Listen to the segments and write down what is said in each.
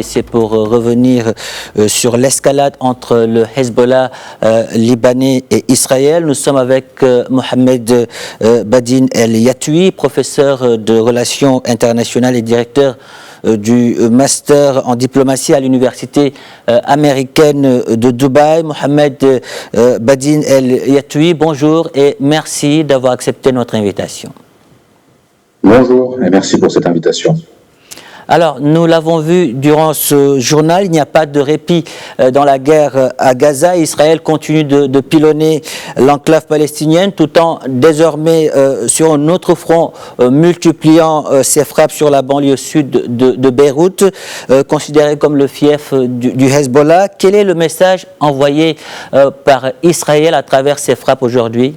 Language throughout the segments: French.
et c'est pour revenir sur l'escalade entre le Hezbollah libanais et Israël. Nous sommes avec Mohamed Badine El Yatoui, professeur de relations internationales et directeur du master en diplomatie à l'université américaine de Dubaï. Mohamed Badine El Yatoui, bonjour et merci d'avoir accepté notre invitation. Bonjour et merci pour cette invitation. Alors, nous l'avons vu durant ce journal, il n'y a pas de répit dans la guerre à Gaza. Israël continue de pilonner l'enclave palestinienne tout en désormais sur un autre front multipliant ses frappes sur la banlieue sud de Beyrouth, considérée comme le fief du Hezbollah. Quel est le message envoyé par Israël à travers ces frappes aujourd'hui ?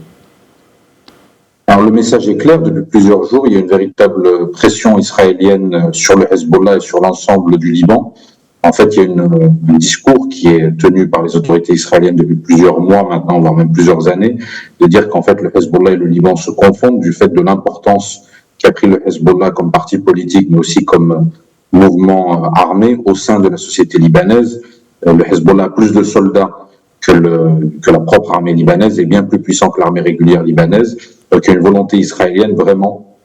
Alors le message est clair, depuis plusieurs jours, il y a une véritable pression israélienne sur le Hezbollah et sur l'ensemble du Liban. En fait, il y a un discours qui est tenu par les autorités israéliennes depuis plusieurs mois maintenant, voire même plusieurs années, de dire qu'en fait le Hezbollah et le Liban se confondent du fait de l'importance qu'a pris le Hezbollah comme parti politique, mais aussi comme mouvement armé au sein de la société libanaise. Le Hezbollah a plus de soldats que la propre armée libanaise est bien plus puissant que l'armée régulière libanaise. Donc il y a une volonté israélienne vraiment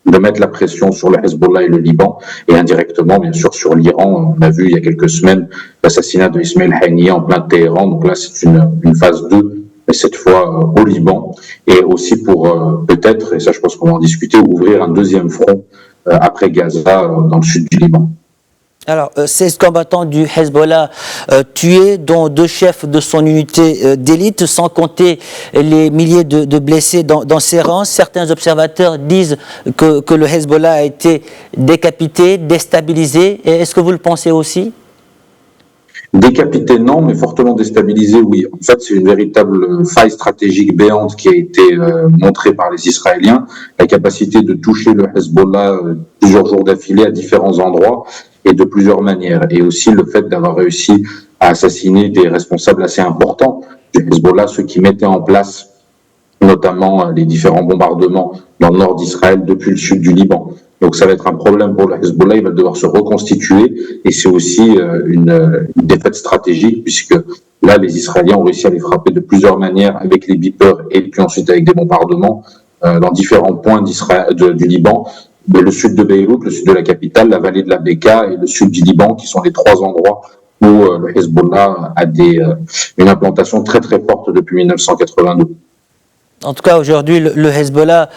de mettre la pression sur le Hezbollah et le Liban et indirectement bien sûr sur l'Iran. On a vu il y a quelques semaines l'assassinat de Ismail Haniyeh en plein Téhéran. Donc là c'est une phase 2, mais cette fois au Liban. Et aussi pour peut-être, et ça je pense qu'on va en discuter, ouvrir un deuxième front après Gaza dans le sud du Liban. Alors, 16 combattants du Hezbollah tués, dont 2 chefs de son unité d'élite, sans compter les milliers de blessés dans ses rangs. Certains observateurs disent que le Hezbollah a été décapité, déstabilisé. Est-ce que vous le pensez aussi ? Décapité, non, mais fortement déstabilisé, oui. En fait, c'est une véritable faille stratégique béante qui a été montrée par les Israéliens, la capacité de toucher le Hezbollah plusieurs jours d'affilée à différents endroits et de plusieurs manières. Et aussi le fait d'avoir réussi à assassiner des responsables assez importants du Hezbollah, ceux qui mettaient en place notamment les différents bombardements dans le nord d'Israël depuis le sud du Liban. Donc ça va être un problème pour le Hezbollah, il va devoir se reconstituer et c'est aussi une défaite stratégique puisque là les Israéliens ont réussi à les frapper de plusieurs manières avec les beepers et puis ensuite avec des bombardements dans différents points du Liban. Mais le sud de Beyrouth, le sud de la capitale, la vallée de la Bekaa et le sud du Liban qui sont les 3 endroits où le Hezbollah a une implantation très très forte depuis 1982. En tout cas, aujourd'hui, le Hezbollah,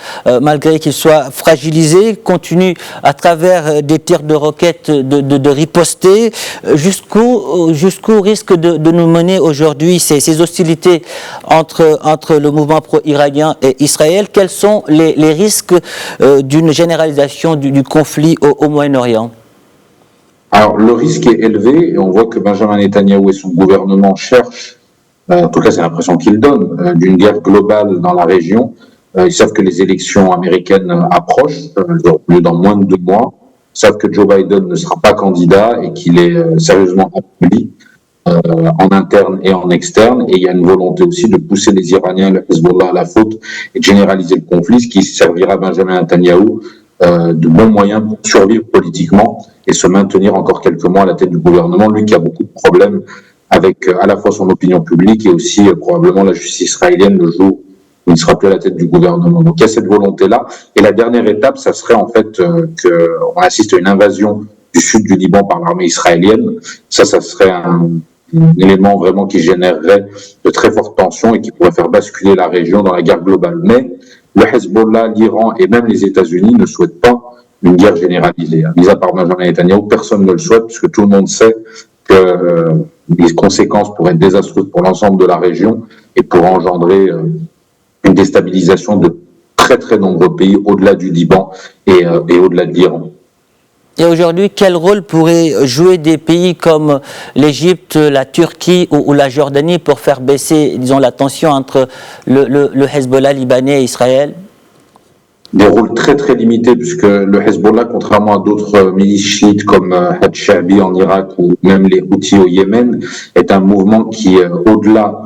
malgré qu'il soit fragilisé, continue à travers des tirs de roquettes de riposter. Jusqu'où risque de nous mener aujourd'hui ces hostilités entre le mouvement pro-iranien et Israël? Quels sont les risques d'une généralisation du conflit au Moyen-Orient? Alors, le risque est élevé et on voit que Benjamin Netanyahou et son gouvernement cherchent, en tout cas c'est l'impression qu'ils donnent, d'une guerre globale dans la région. Ils savent que les élections américaines approchent, dans moins de 2 mois. Ils savent que Joe Biden ne sera pas candidat et qu'il est sérieusement affaibli en interne et en externe. Et il y a une volonté aussi de pousser les Iraniens et le Hezbollah à la faute et de généraliser le conflit, ce qui servira à Benjamin Netanyahou de bons moyens pour survivre politiquement et se maintenir encore quelques mois à la tête du gouvernement, lui qui a beaucoup de problèmes avec à la fois son opinion publique et aussi probablement la justice israélienne le jour où il ne sera plus à la tête du gouvernement. Donc il y a cette volonté-là. Et la dernière étape, ça serait en fait qu'on assiste à une invasion du sud du Liban par l'armée israélienne. Ça serait un élément vraiment qui générerait de très fortes tensions et qui pourrait faire basculer la région dans la guerre globale. Mais le Hezbollah, l'Iran et même les États-Unis ne souhaitent pas une guerre généralisée. Mis à part Benjamin Netanyahou, personne ne le souhaite puisque tout le monde sait que les conséquences pourraient être désastreuses pour l'ensemble de la région et pourraient engendrer une déstabilisation de très très nombreux pays au-delà du Liban et au-delà de l'Iran. Et aujourd'hui, quel rôle pourraient jouer des pays comme l'Égypte, la Turquie ou la Jordanie pour faire baisser, disons, la tension entre le Hezbollah libanais et Israël? Des rôles très très limités puisque le Hezbollah, contrairement à d'autres milices chiites comme Hajj Sha'bi en Irak ou même les Houthis au Yémen, est un mouvement qui, au-delà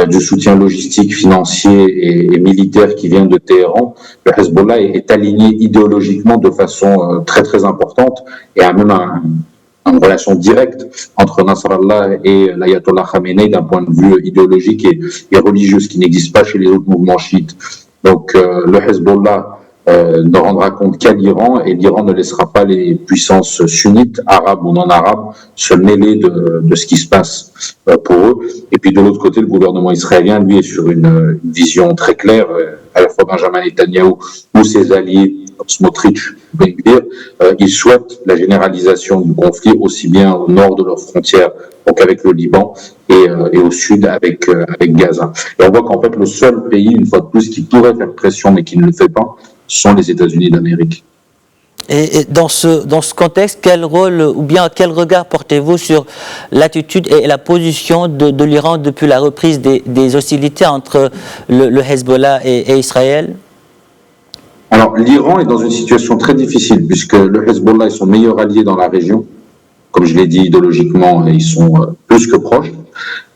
du soutien logistique, financier et militaire qui vient de Téhéran, le Hezbollah est aligné idéologiquement de façon très très importante et a même une relation directe entre Nasrallah et l'ayatollah Khamenei d'un point de vue idéologique et religieux, ce qui n'existe pas chez les autres mouvements chiites. Donc le Hezbollah ne rendra compte qu'à l'Iran, et l'Iran ne laissera pas les puissances sunnites, arabes ou non arabes, se mêler de ce qui se passe pour eux. Et puis de l'autre côté, le gouvernement israélien, lui, est sur une vision très claire, à la fois Benjamin Netanyahou ou ses alliés, comme Smotrich, ils souhaitent la généralisation du conflit aussi bien au nord de leurs frontières, donc avec le Liban, et au sud avec Gaza. Et on voit qu'en fait, le seul pays, une fois de plus, qui pourrait faire pression mais qui ne le fait pas, sont les États-Unis d'Amérique. Et dans ce contexte, quel rôle ou bien quel regard portez-vous sur l'attitude et la position de l'Iran depuis la reprise des hostilités entre le Hezbollah et Israël? Alors, l'Iran est dans une situation très difficile puisque le Hezbollah est son meilleur allié dans la région. Comme je l'ai dit, idéologiquement, ils sont plus que proches.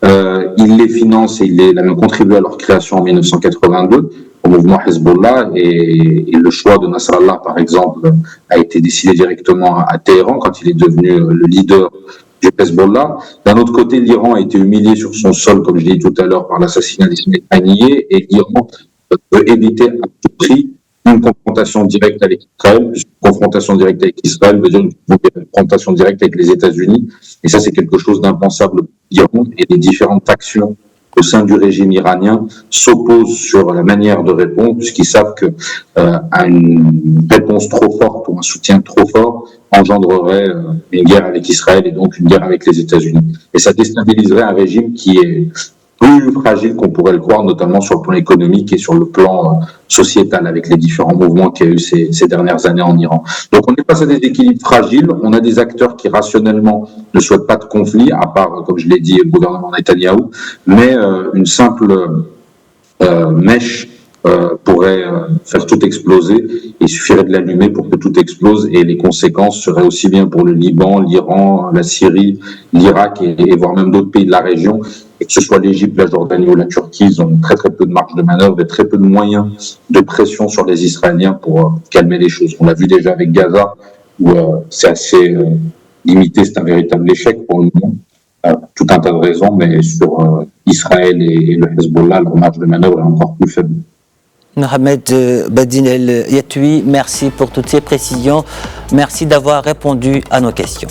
Il les finance et il a même contribué à leur création en 1982 au mouvement Hezbollah, et le choix de Nasrallah, par exemple, a été décidé directement à Téhéran quand il est devenu le leader du Hezbollah. D'un autre côté, l'Iran a été humilié sur son sol, comme je l'ai dit tout à l'heure, par l'assassinat d'Ismail Haniyeh, et l'Iran veut éviter à tout prix une confrontation directe avec Israël, puisque une confrontation directe avec Israël veut dire une confrontation directe avec les États-Unis, et ça c'est quelque chose d'impensable pour l'Iran, et les différentes actions au sein du régime iranien s'opposent sur la manière de répondre, puisqu'ils savent que une réponse trop forte ou un soutien trop fort engendrerait une guerre avec Israël et donc une guerre avec les États-Unis. Et ça déstabiliserait un régime qui est plus fragile qu'on pourrait le croire, notamment sur le plan économique et sur le plan sociétal, avec les différents mouvements qu'il y a eu ces dernières années en Iran. Donc on est face à des équilibres fragiles, on a des acteurs qui rationnellement ne souhaitent pas de conflit, à part, comme je l'ai dit, le gouvernement Netanyahou, mais une simple mèche pourrait faire tout exploser. Il suffirait de l'allumer pour que tout explose, et les conséquences seraient aussi bien pour le Liban, l'Iran, la Syrie, l'Irak et voire même d'autres pays de la région. Et que ce soit l'Égypte, la Jordanie ou la Turquie, ils ont très très peu de marge de manœuvre et très peu de moyens de pression sur les Israéliens pour calmer les choses. On l'a vu déjà avec Gaza, où c'est assez limité, c'est un véritable échec pour le moment. Tout un tas de raisons, mais sur Israël et le Hezbollah, leur marge de manœuvre est encore plus faible. Mohamed Badine El Yatoui, merci pour toutes ces précisions. Merci d'avoir répondu à nos questions.